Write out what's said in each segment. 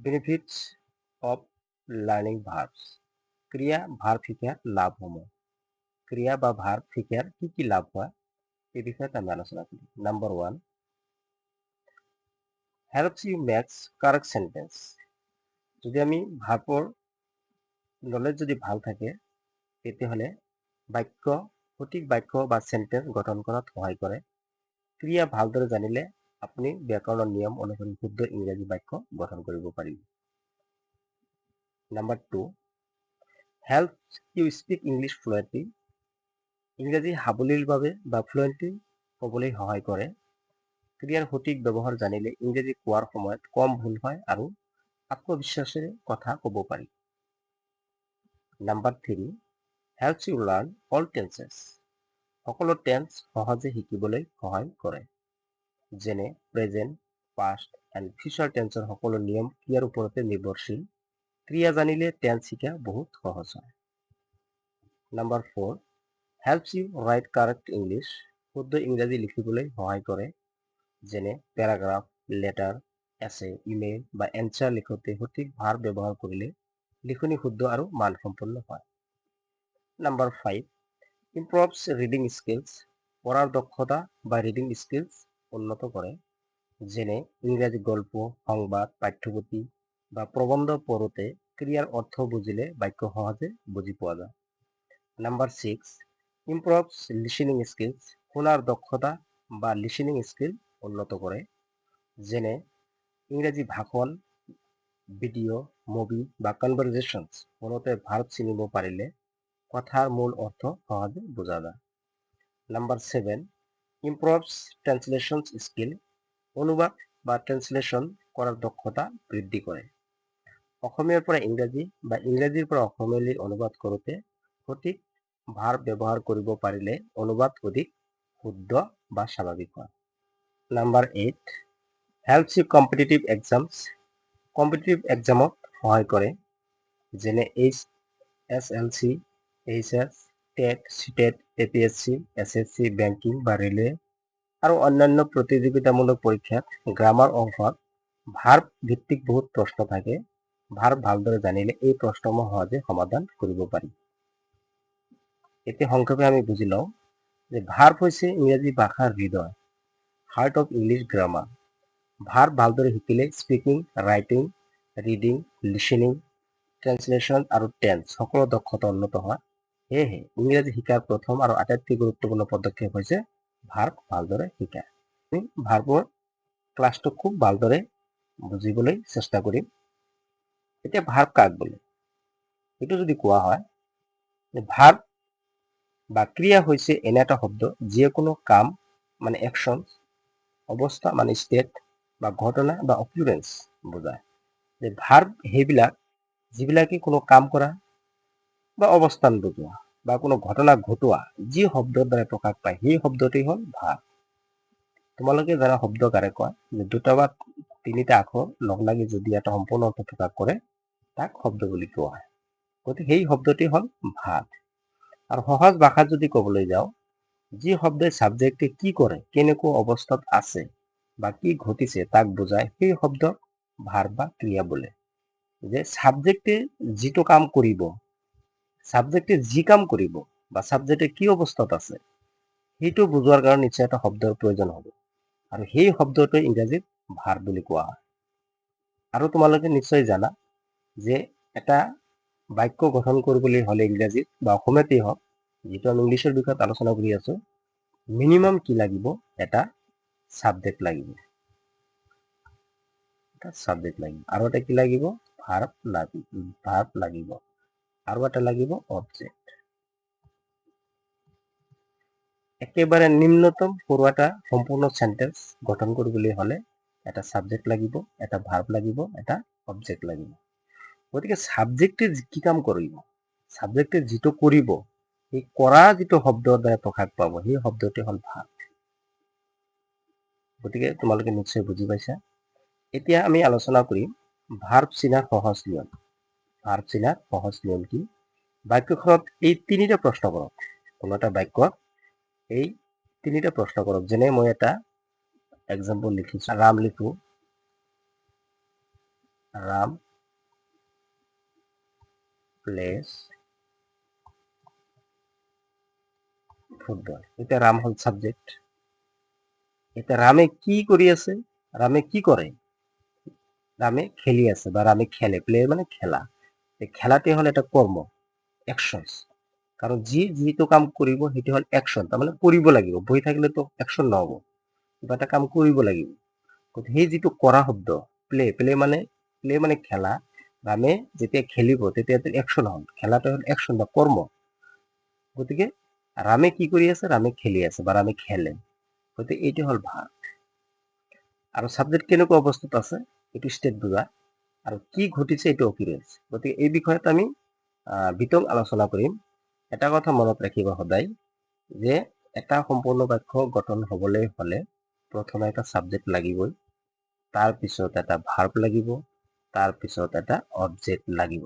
Benefits of learning verbs. ক্রিয়া verb শিক্ষার লাভসমূহ। ক্রিয়া বা ভার্ব শিক্ষার কি কি লাভ হয় এই বিষয়ে আমি আলোচনা করি। Number 1, helps you makes correct sentence. যদি আমি ভার্বর নলেজ যদি ভাল থাকে তেতিয়াহ'লে বাক্য সঠিক বাক্য বা সেন্টেন্স গঠন কৰাত সহায় কৰে। ক্ৰিয়া ভালদৰে জানিলে আপুনি ব্যাকৰণৰ নিয়ম অনুসৰি শুদ্ধ ইংৰাজী বাক্য গঠন কৰিব পাৰিব। Number 2, helps you speak English fluently. ইংৰাজী সাৱলীলভাৱে বা ফ্লুৱেণ্টলি ক'বলৈ সহায় কৰে। ক্ৰিয়াৰ সঠিক ব্যৱহাৰ জানিলে ইংৰাজী কোৱাৰ সময়ত কম ভুল হয় আৰু আত্মবিশ্বাসেৰে কথা ক'ব পাৰি। Number 3, helps you learn all tenses. সকলো টেন্স সহজে শিকিবলৈ সহায় কৰে। যেনে প্ৰেজেন্ট, পাষ্ট এণ্ড ফিউচাৰ টেন্সৰ সকলো নিয়ম ক্ৰিয়াৰ ওপৰতে নিৰ্ভৰশীল। ক্ৰিয়া জানিলে টেন্স শিকা বহুত সহজ হয়। Number 4, helps you write correct English. শুদ্ধ ইংৰাজী লিখিবলৈ সহায় কৰে। যেনে পেৰাগ্ৰাফ, লেটাৰ, এছে, ইমেইল বা এনচাৰ লিখোঁতে সঠিক ভাৰ ব্যৱহাৰ কৰিলে লিখনি শুদ্ধ আৰু মানসম্পন্ন হয়। Number 5, improves reading skills. পঢ়াৰ দক্ষতা বা ৰিডিং স্কিলছ উন্নত কৰে। যেনে ইংৰাজী গল্প, সংবাদ, পাঠ্যপুথি বা প্ৰবন্ধ পঢ়োতে ক্ৰিয়াৰ অৰ্থ বুজিলে বাক্য সহজে বুজি পোৱা যায়। Number 6, improves listening skills. শুনাৰ দক্ষতা বা লিসেনিং স্কিল উন্নত কৰে। যেনে ইংৰাজী ভাষণ, ভিডিঅ', মুভি বা কনভাৰজেশ্যনছ শুনোতে ভাৰ্ব চিনিব পাৰিলে কথাৰ মূল অৰ্থ সহজে বুজা যায়। Number 7, improves translation skill. অনুবাদ বা ট্ৰান্সলেশ্যন কৰাৰ দক্ষতা বৃদ্ধি কৰে। অসমীয়াৰ পৰা ইংৰাজী বা ইংৰাজীৰ পৰা অসমীয়ালৈ অনুবাদ কৰোঁতে সঠিক ভাৰ ব্যৱহাৰ কৰিব পাৰিলে অনুবাদ অধিক শুদ্ধ বা স্বাভাৱিক হয়। Number 8, helps you competitive exams. Competitive এক্সামত সহায় কৰে। যেনে HSLC, HS, TET, CTET, APSC, SSC, banking বা ৰেলৱে আৰু অন্যান্য প্ৰতিযোগিতামূলক পৰীক্ষাত গ্ৰামাৰ অংশত ভাৰ্ব ভিত্তিক বহুত প্ৰশ্ন থাকে। ভাৰ্ব ভালদৰে জানিলে এই প্ৰশ্নসমূহ সহজে সমাধান কৰিব পাৰি। এতিয়া সংক্ষেপে আমি বুজি লওঁ যে ভাৰ্ব হৈছে ইংৰাজী ভাষাৰ হৃদয়, heart of English grammar. Verb ভালদৰে শিকিলে speaking, writing, reading, listening, translation আৰু টেন্স সকলো দক্ষতা উন্নত হয়। সেয়েহে ইংৰাজী শিকাৰ প্ৰথম আৰু আটাইতকৈ গুৰুত্বপূৰ্ণ পদক্ষেপ হৈছে ভাৰ্ব ভালদৰে শিকা। আমি ভাৰ্বৰ ক্লাছটো খুব ভালদৰে বুজিবলৈ চেষ্টা কৰিম। এতিয়া ভাৰ্ব কাক বোলে এইটো যদি কোৱা হয়, ভাৰ্ব বা ক্ৰিয়া হৈছে এনে এটা শব্দ যিয়ে কোনো কাম মানে একশ্যন, অৱস্থা মানে ষ্টেট বা ঘটনা বা অকুৰেঞ্চ বুজায়। যে ভাৰ্ব সেইবিলাক যিবিলাকে কোনো কাম কৰা বা অৱস্থান বুজোৱা বা কোনো ঘটনা ঘটোৱা যি শব্দৰ দ্বাৰা প্ৰকাশ পায় সেই শব্দটি হ'ল ভাৰ্ব। তোমালোকে জানা শব্দ কাৰে কয় যে দুটা বা তিনিটা আখৰ লগ লাগি যদি এটা সম্পূৰ্ণ অৰ্থ প্ৰকাশ কৰে তাক শব্দ বুলি কোৱা হয়। গতিকে সেই শব্দটি হ'ল ভাৰ্ব। আৰু সহজ ভাষাত যদি ক'বলৈ যাওঁ, যি শব্দই ছাবজেক্টে কি কৰে, কেনেকুৱা অৱস্থাত আছে বা কি ঘটিছে তাক বুজায় সেই শব্দ ভাৰ্ব বা ক্ৰিয়া বোলে। যে ছাবজেক্টে যিটো কাম কৰিব, ছাবজেক্টে যি কাম কৰিব বা ছাবজেক্টে কি অৱস্থাত আছে সেইটো বুজোৱাৰ কাৰণে নিশ্চয় এটা শব্দৰ প্ৰয়োজন হ'ব আৰু সেই শব্দটোৱে ইংৰাজীত ভাৰ্ব বুলি কোৱা হয়। আৰু তোমালোকে নিশ্চয় জানা যে এটা বাক্য গঠন কৰিবলৈ হ'লে ইংৰাজীত বা অসমীয়াতেই হওক, যিটো আমি ইংলিছৰ বিষয়ত আলোচনা কৰি আছো, মিনিমাম কি লাগিব, এটা ছাবজেক্ট লাগিব। সাবজেক্ট লাগিব আৰু এটা কি লাগিব, ভাৰ্ব লাগিব আৰু এটা লাগিব অবজেক্ট। একেবাৰে নিম্নতম সৰু এটা সম্পূৰ্ণ সেন্টেন্স গঠন কৰিবলৈ হলে এটা সাবজেক্ট লাগিব, এটা ভাৰ্ব লাগিব, এটা অবজেক্ট লাগিব। গতিকে সাবজেক্টে কি কাম কৰিব, সাবজেক্টে যিটো কৰিব, এই কৰা যিটো শব্দৰ দ্বাৰা প্ৰকাশ পাব সেই শব্দটি হ'ল ভাৰ্ব। গতিকে তোমালোকে নিশ্চয় বুজি পাইছা। এতিয়া আমি আলোচনা কৰিম ভাৰ্ব চিনাৰ সহজ নিয়ম। ভাৰ্ব চিনাৰ সহজ নিয়ম কি? বাক্যখনত এই তিনিটা প্ৰশ্ন কৰক। কোনো এটা বাক্যত এই তিনিটা প্ৰশ্ন কৰক। যেনে মই এটা এক্সাম্পল লিখিছো, ৰাম লিখো, ৰাম প্লেছ ফুটবল। এতিয়া ৰাম হ'ল ছাবজেক্ট। এতিয়া ৰামে কি কৰি আছে? ৰামে কি কৰে? রামে খেলি আছে বা রামে খেলে, প্লে মানে খেলা। খেলাতে হল এটা কর্ম, একশনস। কারণ যিটো কাম কৰিব সেইটো হল একশন, তাৰমানে কৰিব লাগিব। বহি থাকিলেতো একশন নহব, কিবা এটা কাম কৰিব লাগিব। সেই যিটো কৰা শব্দ প্লে, প্লে মানে খেলা। ৰামে যেতিয়া খেলিব তেতিয়া একশন হল, খেলাটো হল একশন বা কৰ্ম। গতিকে ৰামে কি কৰি আছে? ৰামে খেলি আছে বা ৰামে খেলে। গতিকে এইটো হল ভাৰ্ব। আৰু সাবজেক্ট কেনেকুৱা অৱস্থাত আছে এইটো ষ্টেট বুজা, আৰু কি ঘটিছে এইটো অকিৰেঞ্চ। গতিকে এই বিষয়ত আমি বিতং আলোচনা কৰিম। এটা কথা মনত ৰাখিব সদায় যে এটা সম্পূৰ্ণ বাক্য গঠন হবলৈ হলে প্ৰথমে এটা সাবজেক্ট লাগিবই, তাৰপিছত এটা ভাৰ্ব লাগিব, তাৰপিছত এটা অবজেক্ট লাগিব।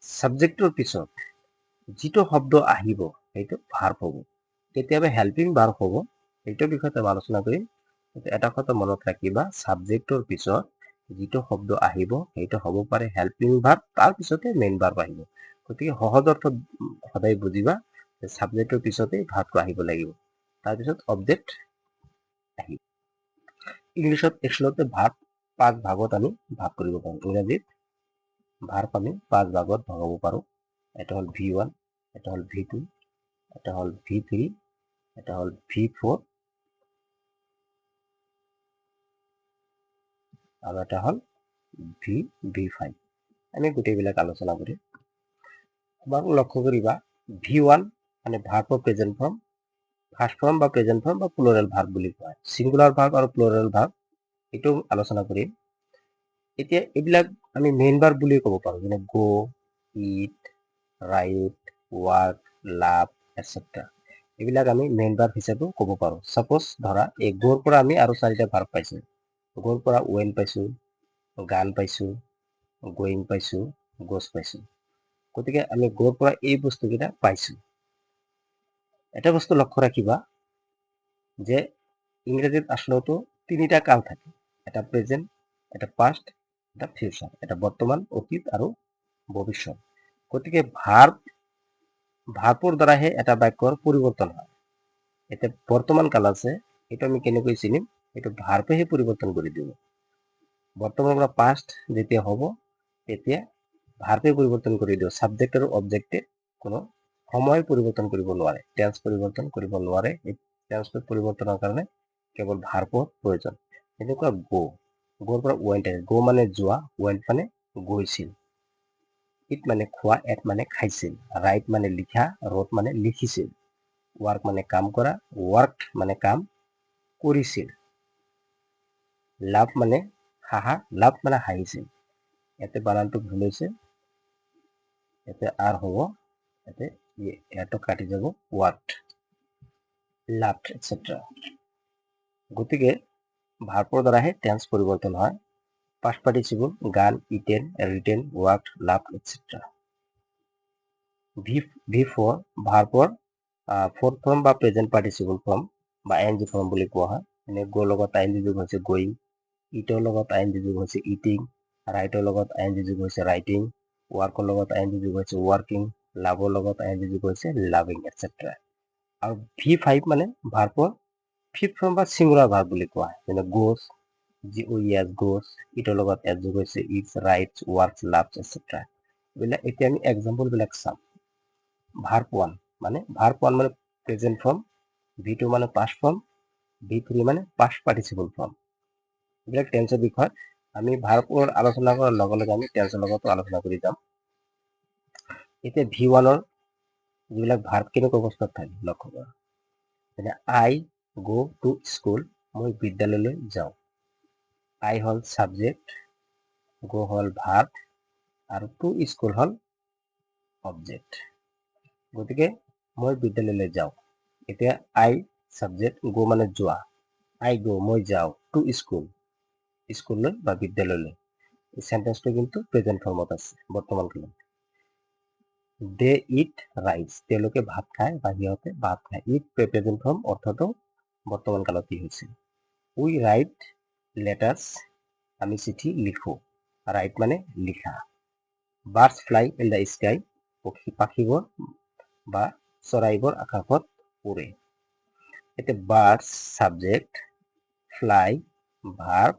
সাবজেক্টৰ পিছত যিটো শব্দ আহিব সেইটো ভাৰ্ব হ'ব, কেতিয়াবা হেল্পিং ভাৰ্ব হ'ব। এইটো বিষয়ত আমি আলোচনা কৰিম। এটা কথা মনত ৰাখিবা, সাবজেক্টৰ পিছত যিটো শব্দ আহিব সেইটো হ'ব পাৰে হেল্পিং ভাৰ্ব, তাৰপিছতে মেইন ভাৰ্ব আহিব। গতিকে সহজ অৰ্থত সদায় বুজিবা যে সাবজেক্টৰ পিছতে ভাৰ্বটো আহিব লাগিব, তাৰপিছত অবজেক্ট আহিব। ইংলিছত একচুৱেলতে ভাৰ্ব 5 ভাগত আমি ভাগ কৰিব পাৰোঁ। ইংৰাজীত ভাৰ্ব আমি 5 ভাগত ভগাব পাৰোঁ। এটা হ'ল V1, এটা হ'ল V2, এটা হ'ল V3, এটা হ'ল V4, আৰু এটা হ'ল V5। আমি গোটেইবিলাক আলোচনা কৰিম। তোমাক লক্ষ্য কৰিবা V1 মানে ভাৰ্বৰ প্ৰেজেন্ট ফৰ্ম, ফাৰ্ষ্ট ফৰ্ম বা প্ৰেজেন্ট ফৰ্ম বা প্লুৰেল ভাৰ্ব বুলি কয়। সিংগুলাৰ ভাৰ্ব আৰু প্লুৰেল ভাৰ্ব এইটো আলোচনা কৰিম। এতিয়া এইবিলাক আমি মেইন ভাৰ্ব বুলি ক'ব পাৰোঁ, যেনে go, eat, write, work, love, etcetera. এইবিলাক আমি মেইন ভাৰ্ব হিচাপেও ক'ব পাৰোঁ। সাপোজ ধৰা এই গোৰ পৰা আমি আৰু 4টা ভাৰ্ব পাইছোঁ। গোৰ পৰা ৱেন পাইছোঁ, গান পাইছোঁ, গোয়িং পাইছোঁ, গোজ পাইছোঁ। গতিকে আমি গোৰ পৰা এই বস্তুকেইটা পাইছোঁ। এটা বস্তু লক্ষ্য ৰাখিবা যে ইংৰাজীত আচলতে 3টা কাল থাকে, এটা প্ৰেজেন্ট, এটা পাষ্ট, এটা ফিউচাৰ, এটা বৰ্তমান, অতীত আৰু ভৱিষ্যত। গতিকে ভাৰ্বৰ দ্বাৰাহে এটা বাক্যৰ পৰিৱৰ্তন হয়। এতিয়া বৰ্তমান কাল আছে, এইটো আমি কেনেকৈ চিনিম? এইটো ভাৰ্বেহে পৰিৱৰ্তন কৰি দিব। বৰ্তমানৰ পৰা পাষ্ট যেতিয়া হ'ব তেতিয়া ভাৰ্বে পৰিৱৰ্তন কৰি দিব। সাবজেক্ট আৰু অবজেক্টে কোনো সময় পৰিৱৰ্তন কৰিব নোৱাৰে, টেন্স পৰিৱৰ্তন কৰিব নোৱাৰে। এই টেন্সটো পৰিৱৰ্তনৰ কাৰণে কেৱল ভাৰ্বৰ প্ৰয়োজন। এনেকুৱা গোৰ পৰা ৱেণ্ট আহে। গো মানে যোৱা, ৱেণ্ট মানে গৈছিল। ইট মানে খোৱা, এট মানে খাইছিল। ৰাইট মানে লিখা, ৰোট মানে লিখিছিল। ৱাৰ্ক মানে কাম কৰা, ৱাৰ্ক মানে কাম কৰিছিল। লাভ মানে হাঁহা, লাভ মানে হাঁহিছিল। ইয়াতে বানানটো ভুল হৈছে, ইয়াতে আৰ হ'ব, ইয়াতে কাটি যাব, ৱাৰ্কড, লাভড, এটচেট্ৰা। গতিকে ভাৰ্বৰ দ্বাৰাহে টেন্স পৰিৱৰ্তন হয়। Past participle gone, eaten, written, worked, loved, etcetera. V4 ভাৰ্বৰ ফৰ্থ ফৰ্ম বা প্ৰেজেন্ট পাৰ্টিচিপল ফৰ্ম বা ING ফৰ্ম বুলি কোৱা হয়। এনে গো লগত ING যোগ হৈছে গোয়িং, ইটৰ লগত ING যোগ হৈছে ইটিং, ৰাইটৰ লগত ING যোগ হৈছে ৰাইটিং, ৱাৰ্কৰ লগত ING যোগ হৈছে ৱাৰ্কিং, লাভৰ লগত ING যোগ হৈছে লাভিং, এটচেট্ৰা। আৰু V5 মানে ভাৰ্বৰ ফিফ্থ ফৰ্ম বা ছিংগুলাৰ ভাৰ্ব বুলি কোৱা হয়। যেনে গোজ, গোজ, ইটৰ লগত এছ যোগ হৈছে it's, rights, works, loves, etcetera. এইবিলাক এতিয়া আমি এক্সাম্পল বিলাক চাম। ভাৰ্ব 1 মানে প্ৰেজেন্ট ফৰ্ম, V2 মানে পাষ্ট ফৰ্ম, V3 মানে পাষ্ট পাৰ্টিচিপল ফৰ্ম। এইবিলাক টেন্সৰ বিষয়ত আমি ভাৰ্বৰ আলোচনা কৰাৰ লগে লগে আমি টেন্সৰ লগতো আলোচনা কৰি যাম। এতিয়া V1ৰ যিবিলাক ভাৰ্ব কেনেকুৱা অৱস্থাত থাকে লক্ষ্য কৰা। যেনে আই গো টু স্কুল, মই বিদ্যালয়লৈ যাওঁ। আই হ'ল ছাবজেক্ট, গো হ'ল ভাৰ্ব, আৰু টু স্কুল হ'ল অবজেক্ট। গতিকে মই বিদ্যালয়লৈ যাওঁ। এতিয়া আই ছাবজেক্ট, গো মানে যোৱা, আই গো মই যাওঁ, টু স্কুল স্কুললৈ বা বিদ্যালয়লৈ। এই সেন্টেন্সটো কিন্তু প্ৰেজেন্ট ফৰ্মত আছে, বৰ্তমান কালত। দে ইট ৰাইচ, তেওঁলোকে ভাত খায় বা সিহঁতে ভাত খায়। ইট প্ৰেজেন্ট ফৰ্ম, অৰ্থটো বৰ্তমান কালত কি হৈছে। উই ৰাইট লেটাৰ্ছ, আমি চিঠি লিখো। ৰাইট মানে লিখা। Birds fly in the sky, পাখিবোৰ বা চৰাইবোৰ আকাশত উৰে। এতিয়া birds subject, fly verb,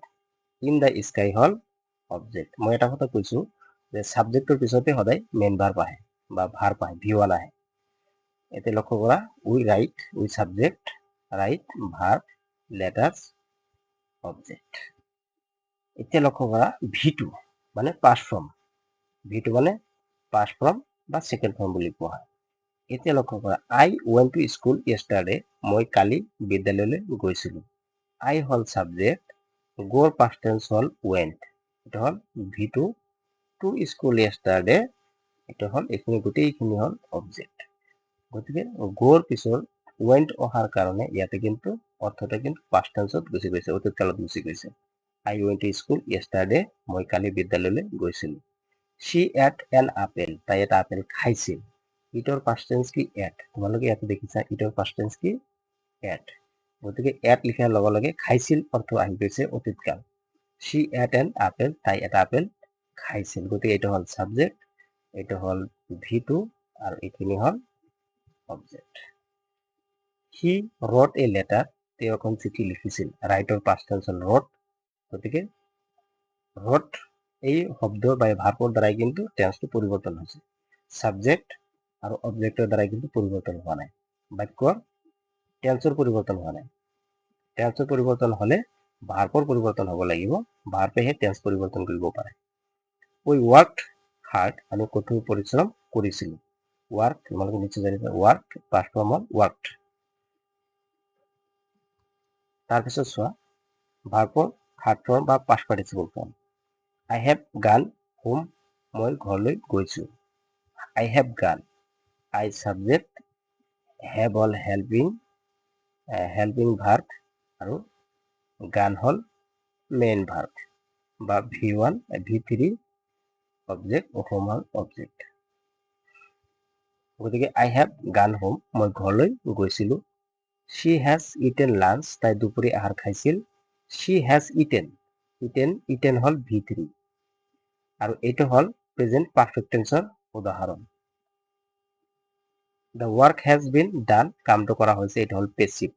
in the sky হল অবজেক্ট। মই এটা কথা কৈছো যে সাবজেক্টৰ পিছতে সদায় মেইন ভাৰ্ব আহে বা ভাৰ্ব আহে, V1 আহে। এতিয়া লক্ষ্য কৰা, উই ৰাইট, উই subject, right verb, letters object. এতিয়া লক্ষ্য কৰা V2 মানে পাস্ট ফৰ্ম, V2 মানে পাস্ট ফৰ্ম বা সেকেন্ড ফৰ্ম বুলি কোৱা হয়। এতিয়া লক্ষ্য কৰা, আই ওয়েন্ট টু স্কুল ইয়েষ্টাৰডে, মই কালি বিদ্যালয়লৈ গৈছিলো। আই হল সাবজেক্ট, গোৰ পাস্ট টেন্স হল ওয়েন্ট, এটা হল V2, টু স্কুল ইয়েষ্টাৰডে, এটা হল এইখিনি গোটেইখিনি হল অবজেক্ট। গতিকে গোৰ পিছৰ ওয়েন্ট অহাৰ কাৰণে ইয়াতে কিন্তু অৰ্থটা কিন্তু পাস্ট টেন্সত গুচি গৈছে, অতীত কালত গুচি গৈছে। আই ওয়েন্ট টু স্কুল ইয়েষ্টাৰডে, মই কালি বিদ্যালয়লৈ গৈছিলো। she ate an apple, তাই এটা আপেল খাইছিল। ইটৰ পাস্ট টেন্স কি এট, তোমালোকে ইয়াতে দেখিছা ইটৰ পাস্ট টেন্স কি এট। গতিকে এট লিখাৰ লগে লগে খাইছিল অৰ্থ আহি গৈছে অতীতকাল। she ate an apple, তাই এটা আপেল খাইছিল। গতিকে এইটো হল সাবজেক্ট, এইটো হল V2 আৰু এইখিনি হল object. he wrote a letter, তেওঁ এখন চিঠি লিখিছিল। ৰাইটৰ পাস্ট টেন্স হল wrote, গতিকে wrote এই শব্দ বা ভাৰ্বৰ দ্বাৰাই কিন্তু টেন্সটো পৰিৱৰ্তন হৈছে। সাবজেক্ট আৰু অবজেক্টৰ দ্বাৰাই কিন্তু পৰিৱৰ্তন হোৱা নাই। বাক্যৰ টেন্সৰ পৰিৱৰ্তন হোৱা নাই। টেন্সৰ পৰিৱৰ্তন হলে ভাৰ্বৰ পৰিৱৰ্তন হ'ব লাগিব, ভাৰ্বেহে টেন্স পৰিৱৰ্তন কৰিব পাৰে। উই ওয়াৰ্কড হাৰ্ড, আমি কঠোৰ পৰিশ্ৰম কৰিছিলো। ওয়াৰ্ক তোমালোকে নিশ্চয় জানিবা, ওয়াৰ্ক পাস্ট ফৰ্ম হল ওয়াৰ্কড। তাৰপিছত চোৱা ভাৰ্বৰ থাৰ্ড ফৰ্ম বা past participle form. I have gone home, মই ঘৰলৈ গৈছো। I have gone, I subject, have hall helping verb আৰু gone হল main verb বা V1 V3 object, home হল object। গতিকে I have gone home, মই ঘৰলৈ গৈছিলো। She has eaten lunch, তাই দুপৰীয়া আহাৰ খাইছিল। She has eaten hall V3 আৰু এইটো হল প্ৰেজেন্ট পাৰফেক্ট টেন্সৰ উদাহৰণ। The work has been done, কামটো কৰা হৈছে, এইটো হল পেছিভ।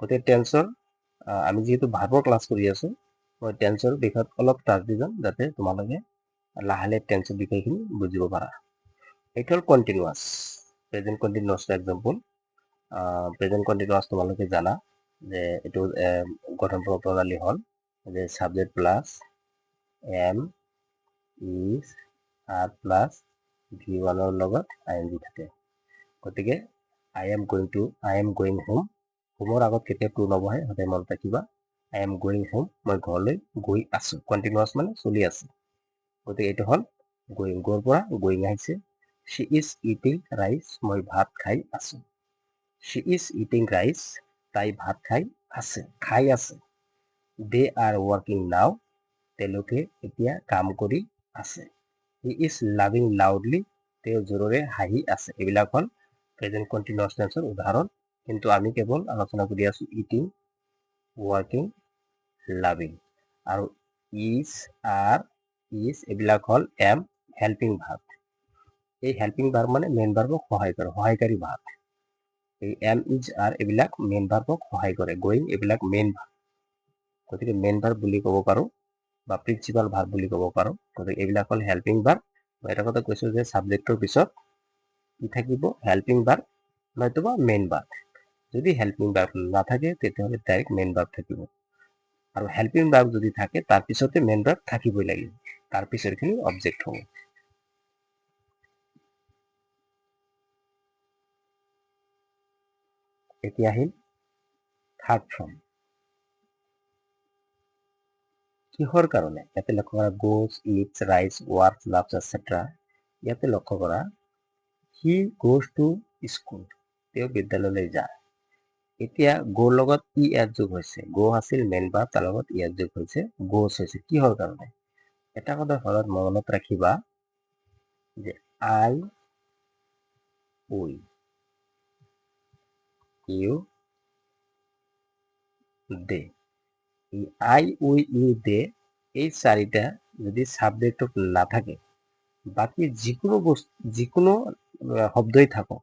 গতিকে টেন্সৰ আমি যেহেতু ভাৰ্বৰ ক্লাছ কৰি আছো, মই টেন্সৰ বিষয়ত অলপ টাচ দি যাম যাতে তোমালোকে লাহে লাহে টেন্সৰ বিষয়খিনি বুজিব পাৰা। এইটো হল continuous, present continuous example. Present continuous তোমালোকে জানা যে এইটো গঠন প্ৰণালী হল যে subject plus am is are plus V1 ৰ লগত ING থাকে। গতিকে I am going home, হোমৰ আগত কেতিয়া টু নবহে সদায় মনত ৰাখিবা। I am going home, মই ঘৰলৈ গৈ আছো। কন্টিনিউয়াস মানে চলি আছে। গতিকে এইটো হল গোয়িং, গোৰ পৰা গোয়িং আহিছে। she is eating rice, মই ভাত খাই আছো। she is eating rice, তাই ভাত খাই আছে। they are working now, তেওঁলোকে এতিয়া কাম কৰি আছে। he is laughing loudly, তেওঁ জোৰেৰে হাঁহি আছে। এইবিলাক হল প্ৰেজেন্ট কন্টিনিউয়াস টেন্সৰ উদাহৰণ, কিন্তু আমি কেৱল আলোচনা কৰি আছো ইটিং, ওয়াৰ্কিং, লাভিং আৰু ইজ, আৰ, ইজ এইবিলাক হল এম হেল্পিং ভাৰ্ব। এই হেল্পিং ভাৰ্ব মানে মেইন ভাৰ্বক সহায় কৰে, সহায়কাৰী ভাৰ্ব। এই এম ইজ আৰ এইবিলাক মেইন ভাৰ্বক সহায় কৰে। গোয়িং এইবিলাক মেইন ভাৰ্ব। গতিকে মেইন ভাৰ্ব বুলি ক'ব পাৰো বা প্ৰিন্সিপাল ভাৰ্ব বুলি ক'ব পাৰো। গতিকে এইবিলাক হল হেল্পিং ভাৰ্ব। মই এটা কথা কৈছো যে সাবজেক্টৰ পিছত কি থাকিব, হেল্পিং ভাৰ্ব নয়তোবা মেইন ভাৰ্ব। যদি হেল্পিং ভাৰ্ব নাথাকে তেতিয়াহ'লে ডাইৰেক্ট মেইন ভাৰ্ব থাকিব, আৰু হেল্পিং ভাৰ্ব যদি থাকে তাৰ পিছতে মেইন ভাৰ্ব থাকিবই লাগিব, তাৰ পিছৰখিনি অবজেক্ট হ'ব। এতিয়া আহিল থাৰ্ড ফৰ্ম। কিহৰ কাৰণে? ইয়াতে লক্ষ্য কৰা গোজ, ইটছ, ৰাইজ, ৱাৰ্কছ, লাভছ এটচেট্ৰা। ইয়াতে লক্ষ্য কৰা হি গোজ টু স্কুল, তেওঁ বিদ্যালয়লৈ যায়। এতিয়া গোৰ লগত ইয়াত যোগ হৈছে, গো আছিল মেইন ভাৰ্ব, তাৰ লগত ইয়াত যোগ হৈছে গোজ হৈছে। কিহৰ কাৰণে? এটা কথা ঘৰত মনত ৰাখিবা যে আই, উই, ইউ, দে। এই আই, উই, ইউ, দে এই চাৰিটা যদি সাবজেক্টত নাথাকে বাকি যিকোনো শব্দই থাকক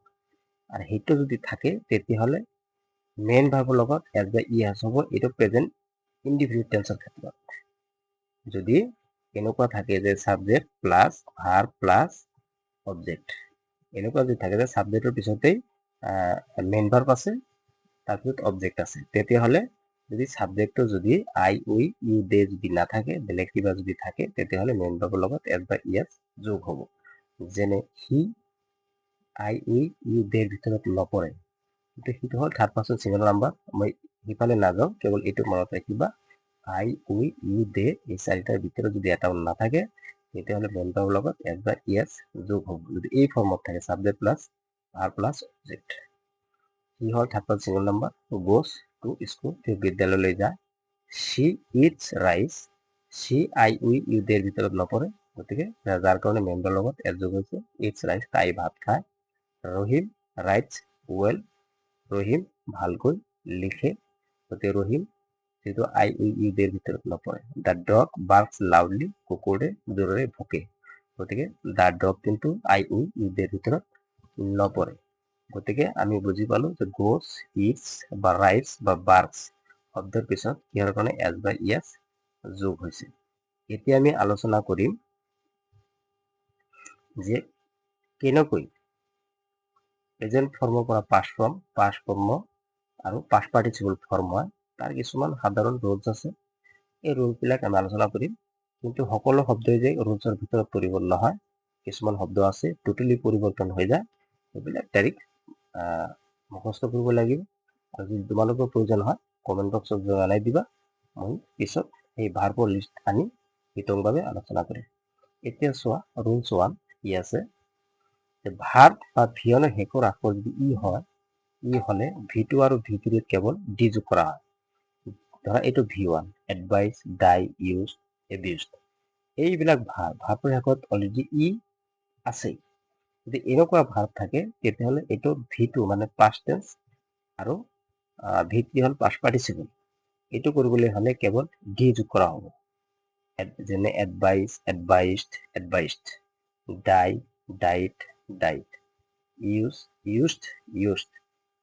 আৰু সেইটো যদি থাকে তেতিয়াহ'লে মেইন ভাৰ্বৰ লগত এজ বা ইএছ হ'ব এইটো প্ৰেজেন্ট ইনডিফিনিট টেন্সৰ ক্ষেত্ৰত যদি এনেকুৱা থাকে যে subject plus verb plus object এনেকুৱা যদি থাকে যে সাবজেক্টৰ পিছতেই মেইন ভাৰ্ব আছে তাৰপিছত অবজেক্ট আছে তেতিয়াহ'লে যদি সাবজেক্টটো যদি আই উই ইউ দে যদি নাথাকে বেলেগ কিবা যদি থাকে তেতিয়াহ'লে মেইন ভাৰ্বৰ লগত এজ বা ইএছ যোগ হ'ব যেনে হি আই উই ইউ দেৰ ভিতৰত নপৰে কিন্তু সেইটো হ'ল থাৰ্ড পাৰ্চন ছিংগুলাৰ নাম্বাৰ মই সিফালে নাযাওঁ কেৱল এইটো মনত ৰাখিবা আই উই ইউ দে এই চাৰিটাৰ ভিতৰত যদি এটাও নাথাকে তেতিয়াহ'লে মেইন ভাৰ্বৰ লগত এজ বা ইএছ যোগ হ'ব যদি এই ফৰ্মত থাকে subject plus verb plus object he হ'ল third person singular number goes to school তেওঁ বিদ্যালয়লৈ যায় she eats rice she I we you দেৰ ভিতৰত নপৰে গতিকে যাৰ কাৰণে মেইন ভাৰ্বৰ লগত এজ যোগ হৈছে eats rice তাই ভাত খায় ৰহিম writes well ৰহিম ভালকৈ লিখে গতিকে ৰহিম যিটো আই উই ইউ দেৰ ভিতৰত নপৰে দ্য ডগ বাৰ্কছ লাউডলি কুকুৰে জোৰেৰে ভুকে গতিকে দ্য ডগ কিন্তু আই উই ইউ দেৰ ভিতৰত নপৰে গতিকে আমি বুজি পালো যে গোজ ইটছ বা ৰাইটছ বা বাৰ্কছ শব্দৰ পিছত কিহৰ কাৰণে এজ বা ইএছ যোগ হৈছে এতিয়া আমি আলোচনা কৰিম যে কেনেকৈ প্ৰেজেন্ট ফৰ্মৰ পৰা পাষ্ট ফৰ্ম আৰু পাষ্ট পাৰ্টিচিপল ফৰ্ম হয় তাৰ কিছুমান সাধাৰণ ৰুলছ আছে এই ৰুলবিলাক আমি আলোচনা কৰিম কিন্তু সকলো শব্দই যে ৰুলছৰ ভিতৰত পৰিব নহয় কিছুমান শব্দ আছে টোটেলি পৰিৱৰ্তন হৈ যায় এইবিলাক ডাইৰেক্ট মুখস্থ কৰিব লাগিব আৰু যদি তোমালোকৰ প্ৰয়োজন হয় কমেণ্ট বক্সত জনাই দিবা মই পিছত এই ভাৰ্বৰ লিষ্ট আনি বিতংভাৱে আলোচনা কৰিম এতিয়া চোৱা ৰুলছ 1 কি আছে ভাৰ্ব বা ভিয়নৰ শেষৰ আখৰ যদি ই হয় ই হলে ভি2 আৰু ভি3ত কেৱল ডি যোগ কৰা হয় ধৰা এইটো ভি1 এডভাইচ ডাই ইউজ এবিউজড এইবিলাক ভাৰ্বৰ শেষত অলৰেডি ই আছে যদি এনেকুৱা ভাৰ্ব থাকে তেতিয়াহ'লে এইটো ভি2 মানে পাষ্ট টেন্স আৰু ভি3 হ'ল পাষ্ট পাৰ্টিচিপল এইটো কৰিবলৈ হলে কেৱল ডি যোগ কৰা হ'ব যেনে advise advised advised die died died use used used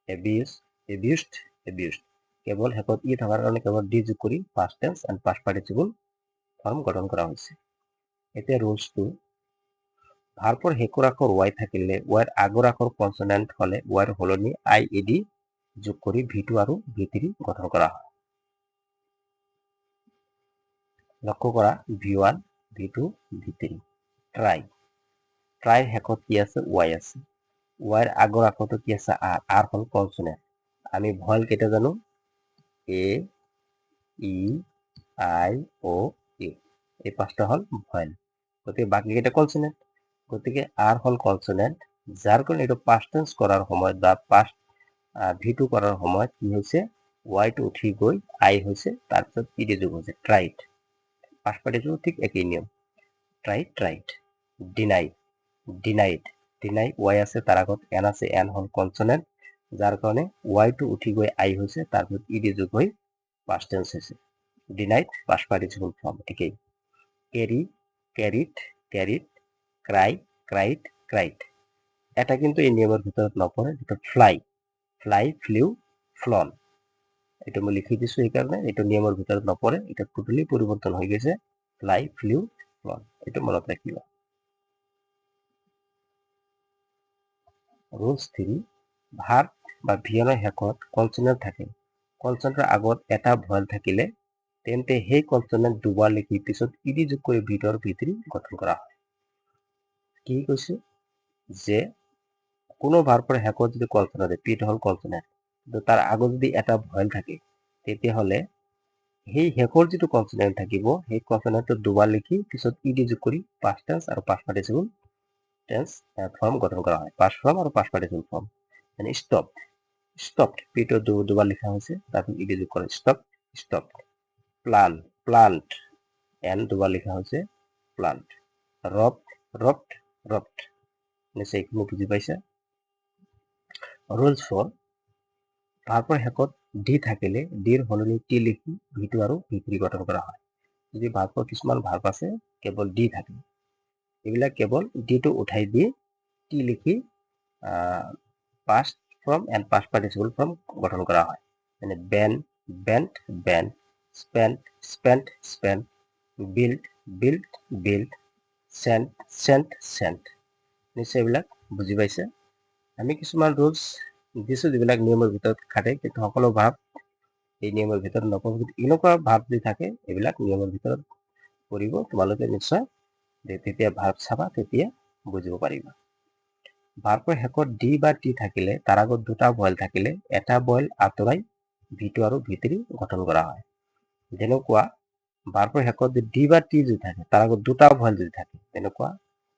abuse abused abused কেৱল শেষত ই থকাৰ কাৰণে কেৱল ডি যোগ কৰি past tense and past participle form গঠন কৰা হৈছে এতিয়া ৰুলছ 2 ভাৰ্বৰ শেষৰ আখৰ ৱাই থাকিলে ৱাইৰ আগৰ আখৰ কনচনেণ্ট হলে ৱাইৰ সলনি আই এডি যোগ কৰি ভি2 আৰু ভি3 গঠন কৰা হয় লক্ষ্য কৰা ভি1 ভি2 ভি3 ট্ৰাই ট্ৰাইৰ শেষত কি আছে ৱাই আছে ৱাইৰ আগৰ আখৰটো কি আছে আৰ হ'ল কনচনেণ্ট আমি ভয়েল কেইটা জানো এ ই আই অ ইউ এই পাঁচটা হ'ল ভয়েল গতিকে বাকী কেইটা কনচনেণ্ট গতিকে আৰ হ'ল কনচনেণ্ট যাৰ কাৰণে এইটো পাষ্ট টেন্স কৰাৰ সময়ত বা পাষ্ট ভি2 কৰাৰ সময়ত কি হৈছে ৱাইটো উঠি গৈ আই হৈছে তাৰপিছত ই দি যোগ হৈছে ট্ৰাইট পাষ্ট পাৰ্টিচিপল ঠিক একেই নিয়ম ট্ৰাইট ট্ৰাইট ডিনাই ডিনাইড ডিনাই ৱাই আছে তাৰ আগত এন আছে এন হ'ল কনচনেণ্ট যাৰ কাৰণে ৱাইটো উঠি গৈ আই হৈছে তাৰপিছত ই দি যোগ হৈ পাষ্ট টেন্স হৈছে ডিনাইড পাষ্ট পাৰ্টিচিপল ফৰ্ম একেই carry carried carried cry cried cried এটা কিন্তু এই নিয়মৰ ভিতৰত নপৰে যিটো ফ্লাই ফ্লাই ফ্লিউ ফ্লন এইটো মই লিখি দিছো সেইকাৰণে এইটো নিয়মৰ ভিতৰত নপৰে এটা টোটেলি পৰিৱৰ্তন হৈ গৈছে ফ্লাই ফ্লিউ ফ্লন এইটো মনত ৰাখিবা ৰুলছ 3 ভাৰ্ব বা ভিয়নৰ শেষত কনচনেণ্ট থাকে কনচনেণ্টৰ আগত এটা ভয়েল থাকিলে তেন্তে সেই কনচনেণ্ট দুবাৰ লিখি পিছত ইডি যোগ কৰি ভি2 আৰু ভি3 গঠন কৰা হয় কি কৈছে যে কোনো ভাৰ্বৰ শেষত যদি কনচনেণ্ট আছে পিটো হ'ল কনচনেণ্ট কিন্তু তাৰ আগত যদি এটা ভয়েল থাকে তেতিয়াহ'লে সেই শেষৰ যিটো কনচনেণ্ট থাকিব সেই কনচনেণ্টটো দুবাৰ লিখি পিছত ইডি যোগ কৰি পাষ্ট টেন্স আৰু পাষ্ট পাৰ্টিচিপল টেন্স ফৰ্ম গঠন কৰা হয় পাষ্ট ফৰ্ম আৰু পাষ্ট পাৰ্টিচিপল ফৰ্ম মানে ষ্টপ ষ্টপড পিটো দুবাৰ লিখা হৈছে তাৰপিছত ইডি যোগ কৰা ষ্টপ ষ্টপড প্লান প্লান্ট এন দুবাৰ লিখা হৈছে প্লান্ট ৰবড ৰবড ৰবড নিশ্চয় এইখিনি বুজি পাইছা ৰুলছ 4 ভাৰ্বৰ শেষত ডি থাকিলে ডিৰ সলনি টি লিখি ভি2 আৰু ভি3 গঠন কৰা হয় যদি ভাৰ্বৰ কিছুমান ভাৰ্ব আছে কেৱল ডি থাকে, এইবিলাক কেৱল ডিটো উঠাই দি টি লিখি past form and past participle form গঠন কৰা হয়। মানে bend, bent, bent, spent, spent, spent, build, build, build, sent, sent, sent. নিশ্চয় এইবিলাক বুজি পাইছে। আমি কিছুমান ৰুলছ দিছোঁ যিবিলাক নিয়মৰ ভিতৰত খাটে, কিন্তু সকলো ভাৱ এই নিয়মৰ ভিতৰত নপৰে। এনেকুৱা ভাৱ যদি থাকে এইবিলাক নিয়মৰ ভিতৰত পৰিব। তোমালোকে নিশ্চয় তেতিয়া ভাৱ চাবা, তেতিয়া বুজিব পাৰিবা। ভাৰ্বৰ শেষত ডি বা টি থাকিলে তাৰ আগত দুটা ভয়েল থাকিলে এটা ভয়েল আঁতৰাই ভি2 আৰু ভি3 গঠন কৰা হয়। যেনেকুৱা ভাৰ্বৰ শেষত যদি ডি বা টি যদি থাকে তাৰ আগত দুটা ভয়েল যদি থাকে, তেনেকুৱা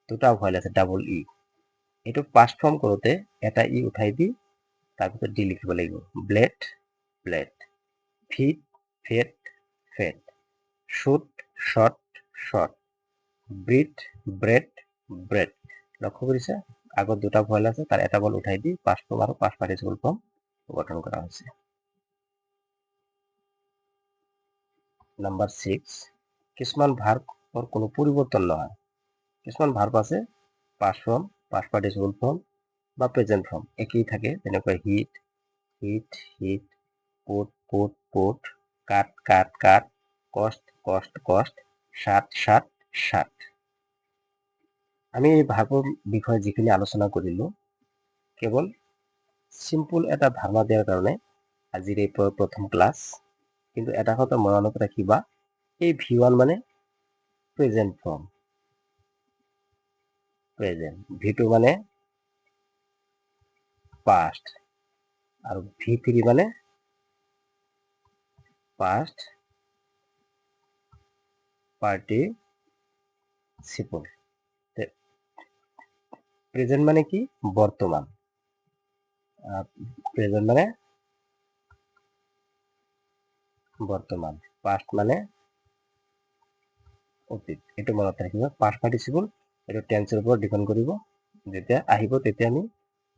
দুটা ভয়েল আছে ডাবল ই, এইটো পাষ্ট ফৰ্ম কৰোঁতে এটা ই উঠাই দি তাৰপিছত ডি লিখিব লাগিব। Bled, bled, feed, fed, fed, shoot, shot, shot, breed, bred, bred. লক্ষ্য কৰিছে আগত দুটা ভয়েল আছে, তাৰ এটা ভয়েল উঠাই দি পাষ্ট ফৰ্ম আৰু পাষ্ট পাৰ্টিচিপল ফৰ্ম গঠন কৰা হৈছে। নাম্বাৰ 6, কিছুমান ভাৰ্বৰ কোনো পৰিৱৰ্তন নহয়। কিছুমান ভাৰ্ব আছে past form, past participle form বা প্ৰেজেন্ট ফৰ্ম একেই থাকে, যেনেকৈ hit, hit, hit, put, put, put, cut, cut, cut, cost, cost, কষ্ট, শাত, শাত, শাত। আমি এই ভাৰ্বৰ বিষয়ে যিখিনি আলোচনা কৰিলো কেৱল চিম্পল এটা ধাৰণা দিয়াৰ কাৰণে আজিৰ এই প্ৰথম ক্লাছ। কিন্তু এটা কথা মনত ৰাখিবা, এই V1 মানে প্ৰেজেন্ট ফৰ্ম, প্ৰেজেন্ট, V2 মানে পাষ্ট আৰু V3 মানে পাষ্ট পাৰ্টিচিপল। প্ৰেজেন্ট মানে কি? বৰ্তমান। প্ৰেজেন্ট মানে বৰ্তমান, পাষ্ট মানে অতীত। এইটো মনত ৰাখিব। পাষ্ট পাৰ্টিচিপল এইটো টেন্সৰ ওপৰত ডিপেণ্ড কৰিব। যেতিয়া আহিব তেতিয়া আমি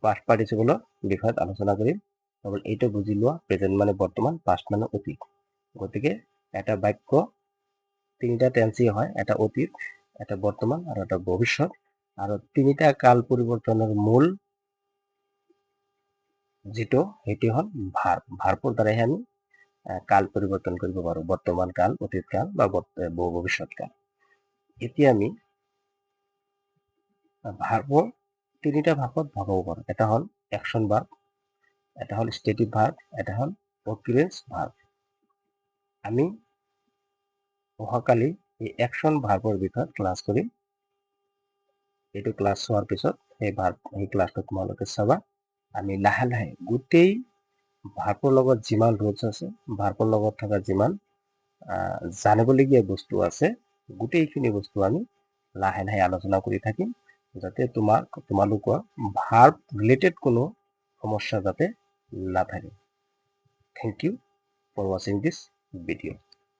পাষ্ট পাৰ্টিচিপলৰ বিষয়ত আলোচনা কৰিম। অকল এইটো বুজি লোৱা, প্ৰেজেন্ট মানে বৰ্তমান, পাষ্ট মানে অতীত। গতিকে এটা বাক্য তিনিটা টেন্সই হয়, এটা অতীত, এটা বৰ্তমান আৰু এটা ভৱিষ্যত। আৰু তিনিটা কাল পৰিৱৰ্তনৰ মূল যিটো সেইটো হ'ল ভাৰ্ব। ভাৰ্বৰ দ্বাৰাহে আমি কাল পৰিৱৰ্তন কৰিব পাৰোঁ, বৰ্তমান কাল, অতীত কাল বা ভৱিষ্যৎ কাল। এতিয়া আমি ভাৰ্বৰ তিনিটা ভাগত ভগাব পাৰোঁ। এটা হ'ল একশ্যন ভাৰ্ব, এটা হ'ল ষ্টেটিভ ভাৰ্ব, এটা হ'ল অকাৰেঞ্চ ভাৰ্ব। আমি অহাকালি এই একশ্যন ভাৰ্বৰ বিষয়ে ক্লাছ কৰিম। এইটো ক্লাছ চোৱাৰ পিছত সেই ক্লাছটো তোমালোকে চাবা। আমি লাহে লাহে গোটেই ভাৰ্বৰ লগত যিমান ৰুলছ আছে, ভাৰ্বৰ লগত থকা যিমান জানিবলগীয়া বস্তু আছে, গোটেইখিনি বস্তু আমি লাহে লাহে আলোচনা কৰি থাকিম, যাতে তোমালোকৰ ভাৰ্ব ৰিলেটেড কোনো সমস্যা যাতে নাথাকে। Thank you for watching this video.